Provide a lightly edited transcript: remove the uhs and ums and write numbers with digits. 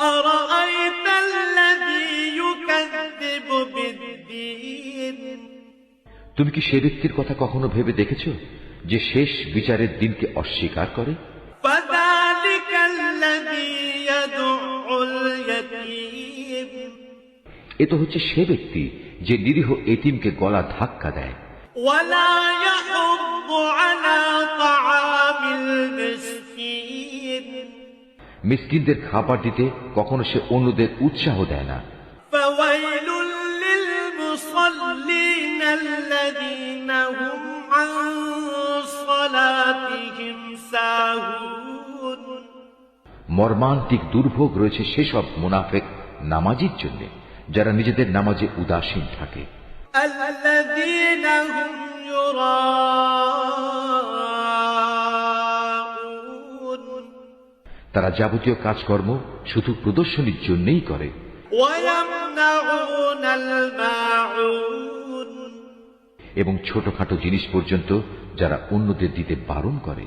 أرأيت الذي يكذب بالدين তুমি কি সে ব্যক্তির কথা কখনো ভেবে দেখেছো যে শেষ বিচারের দিনকে অস্বীকার করে? فذلك الذي يدع اليتيم এ তো হচ্ছে সে ব্যক্তি যে নিরীহ এতিমকে গলা ধাক্কা দেয়। ولا يحض على طعام المسكين মিসকিনদের খাবার দিতে কখনো সে অন্যদের উৎসাহ দেয় না। فويل للمصلين الذين هم عن صلاتهم ساهون মর্মান্তিক দুর্ভোগ রয়েছে সেসব মুনাফেক নামাজির জন্য যারা নিজেদের নামাজে উদাসীন থাকে। الذين هم يراءون তারা যাবতীয় কাজকর্ম শুধু প্রদর্শনীর জন্যই করে। ويمنعون الماعون এবং ছোটখাটো জিনিস পর্যন্ত যারা অন্যদের দিতে বারণ করে।